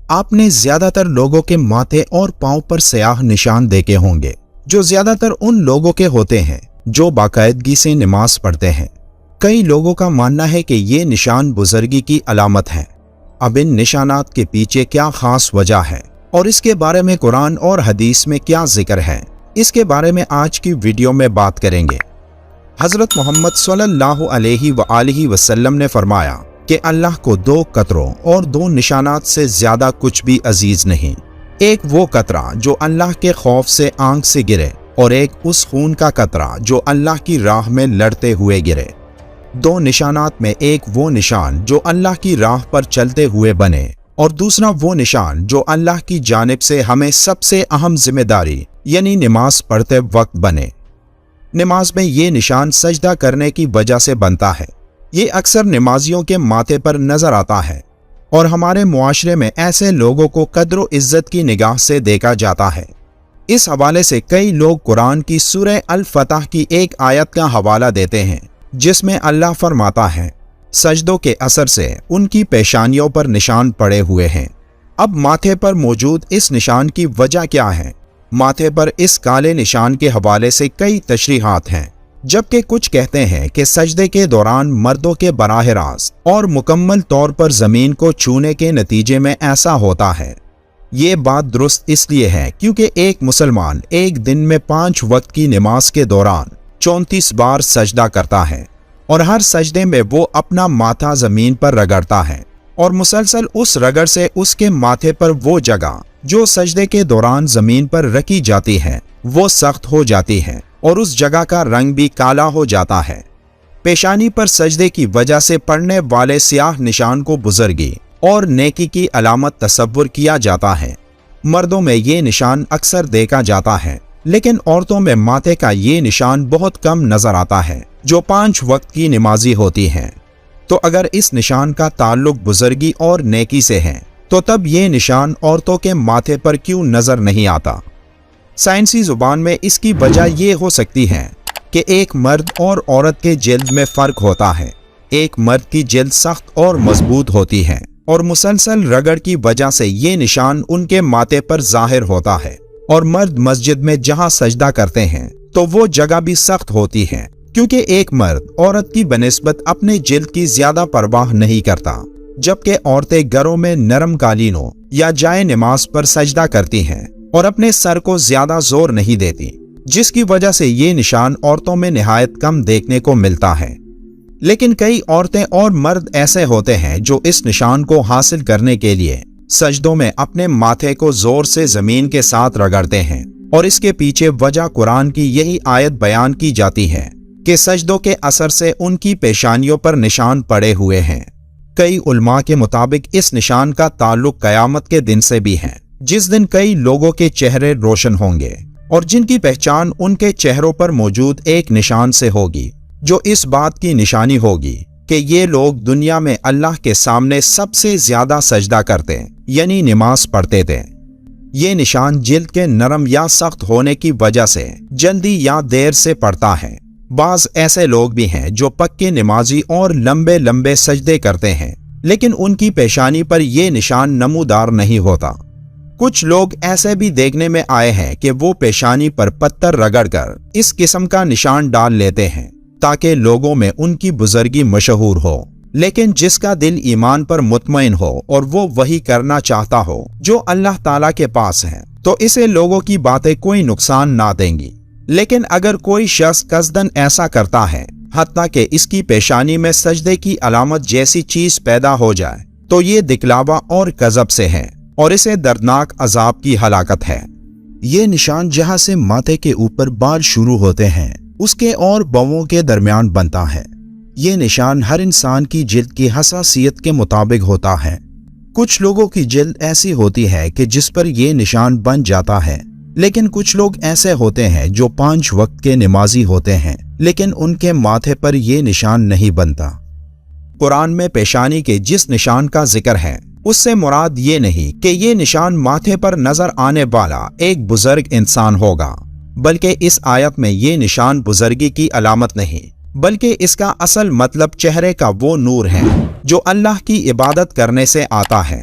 آپ نے زیادہ تر لوگوں کے ماتھے اور پاؤں پر سیاہ نشان دیکھے ہوں گے، جو زیادہ تر ان لوگوں کے ہوتے ہیں جو باقاعدگی سے نماز پڑھتے ہیں۔ کئی لوگوں کا ماننا ہے کہ یہ نشان بزرگی کی علامت ہے۔ اب ان نشانات کے پیچھے کیا خاص وجہ ہے اور اس کے بارے میں قرآن اور حدیث میں کیا ذکر ہے، اس کے بارے میں آج کی ویڈیو میں بات کریں گے۔ حضرت محمد صلی اللہ علیہ وآلہ وسلم نے فرمایا کہ اللہ کو 2 قطروں اور 2 نشانات سے زیادہ کچھ بھی عزیز نہیں۔ ایک وہ قطرہ جو اللہ کے خوف سے آنکھ سے گرے اور ایک اس خون کا قطرہ جو اللہ کی راہ میں لڑتے ہوئے گرے۔ 2 نشانات میں ایک وہ نشان جو اللہ کی راہ پر چلتے ہوئے بنے اور دوسرا وہ نشان جو اللہ کی جانب سے ہمیں سب سے اہم ذمہ داری یعنی نماز پڑھتے وقت بنے۔ نماز میں یہ نشان سجدہ کرنے کی وجہ سے بنتا ہے۔ یہ اکثر نمازیوں کے ماتھے پر نظر آتا ہے اور ہمارے معاشرے میں ایسے لوگوں کو قدر و عزت کی نگاہ سے دیکھا جاتا ہے۔ اس حوالے سے کئی لوگ قرآن کی سورہ الفتح کی ایک آیت کا حوالہ دیتے ہیں جس میں اللہ فرماتا ہے، سجدوں کے اثر سے ان کی پیشانیوں پر نشان پڑے ہوئے ہیں۔ اب ماتھے پر موجود اس نشان کی وجہ کیا ہے؟ ماتھے پر اس کالے نشان کے حوالے سے کئی تشریحات ہیں، جبکہ کچھ کہتے ہیں کہ سجدے کے دوران مردوں کے براہ راست اور مکمل طور پر زمین کو چھونے کے نتیجے میں ایسا ہوتا ہے۔ یہ بات درست اس لیے ہے کیونکہ ایک مسلمان ایک دن میں 5 وقت کی نماز کے دوران 34 بار سجدہ کرتا ہے اور ہر سجدے میں وہ اپنا ماتھا زمین پر رگڑتا ہے اور مسلسل اس رگڑ سے اس کے ماتھے پر وہ جگہ جو سجدے کے دوران زمین پر رکھی جاتی ہے وہ سخت ہو جاتی ہے اور اس جگہ کا رنگ بھی کالا ہو جاتا ہے۔ پیشانی پر سجدے کی وجہ سے پڑنے والے سیاہ نشان کو بزرگی اور نیکی کی علامت تصور کیا جاتا ہے۔ مردوں میں یہ نشان اکثر دیکھا جاتا ہے، لیکن عورتوں میں ماتھے کا یہ نشان بہت کم نظر آتا ہے جو 5 وقت کی نمازی ہوتی ہیں۔ تو اگر اس نشان کا تعلق بزرگی اور نیکی سے ہے تو تب یہ نشان عورتوں کے ماتھے پر کیوں نظر نہیں آتا؟ سائنسی زبان میں اس کی وجہ یہ ہو سکتی ہے کہ ایک مرد اور عورت کے جلد میں فرق ہوتا ہے۔ ایک مرد کی جلد سخت اور مضبوط ہوتی ہے اور مسلسل رگڑ کی وجہ سے یہ نشان ان کے ماتھے پر ظاہر ہوتا ہے، اور مرد مسجد میں جہاں سجدہ کرتے ہیں تو وہ جگہ بھی سخت ہوتی ہے کیونکہ ایک مرد عورت کی بنسبت اپنے جلد کی زیادہ پرواہ نہیں کرتا، جبکہ عورتیں گھروں میں نرم قالینوں یا جائے نماز پر سجدہ کرتی ہیں اور اپنے سر کو زیادہ زور نہیں دیتی، جس کی وجہ سے یہ نشان عورتوں میں نہایت کم دیکھنے کو ملتا ہے۔ لیکن کئی عورتیں اور مرد ایسے ہوتے ہیں جو اس نشان کو حاصل کرنے کے لیے سجدوں میں اپنے ماتھے کو زور سے زمین کے ساتھ رگڑتے ہیں، اور اس کے پیچھے وجہ قرآن کی یہی آیت بیان کی جاتی ہے کہ سجدوں کے اثر سے ان کی پیشانیوں پر نشان پڑے ہوئے ہیں۔ کئی علماء کے مطابق اس نشان کا تعلق قیامت کے دن سے بھی ہے، جس دن کئی لوگوں کے چہرے روشن ہوں گے اور جن کی پہچان ان کے چہروں پر موجود ایک نشان سے ہوگی، جو اس بات کی نشانی ہوگی کہ یہ لوگ دنیا میں اللہ کے سامنے سب سے زیادہ سجدہ کرتے یعنی نماز پڑھتے تھے۔ یہ نشان جلد کے نرم یا سخت ہونے کی وجہ سے جلدی یا دیر سے پڑتا ہے۔ بعض ایسے لوگ بھی ہیں جو پکے نمازی اور لمبے لمبے سجدے کرتے ہیں، لیکن ان کی پیشانی پر یہ نشان نمودار نہیں ہوتا۔ کچھ لوگ ایسے بھی دیکھنے میں آئے ہیں کہ وہ پیشانی پر پتھر رگڑ کر اس قسم کا نشان ڈال لیتے ہیں تاکہ لوگوں میں ان کی بزرگی مشہور ہو، لیکن جس کا دل ایمان پر مطمئن ہو اور وہ وہی کرنا چاہتا ہو جو اللہ تعالیٰ کے پاس ہے، تو اسے لوگوں کی باتیں کوئی نقصان نہ دیں گی۔ لیکن اگر کوئی شخص قصدن ایسا کرتا ہے حتیٰ کہ اس کی پیشانی میں سجدے کی علامت جیسی چیز پیدا ہو جائے تو یہ دکھلاوا اور کذب سے ہے اور اسے دردناک عذاب کی ہلاکت ہے۔ یہ نشان جہاں سے ماتھے کے اوپر بال شروع ہوتے ہیں اس کے اور بووں کے درمیان بنتا ہے۔ یہ نشان ہر انسان کی جلد کی حساسیت کے مطابق ہوتا ہے۔ کچھ لوگوں کی جلد ایسی ہوتی ہے کہ جس پر یہ نشان بن جاتا ہے، لیکن کچھ لوگ ایسے ہوتے ہیں جو 5 وقت کے نمازی ہوتے ہیں لیکن ان کے ماتھے پر یہ نشان نہیں بنتا۔ قرآن میں پیشانی کے جس نشان کا ذکر ہے اس سے مراد یہ نہیں کہ یہ نشان ماتھے پر نظر آنے والا ایک بزرگ انسان ہوگا، بلکہ اس آیت میں یہ نشان بزرگی کی علامت نہیں، بلکہ اس کا اصل مطلب چہرے کا وہ نور ہے جو اللہ کی عبادت کرنے سے آتا ہے۔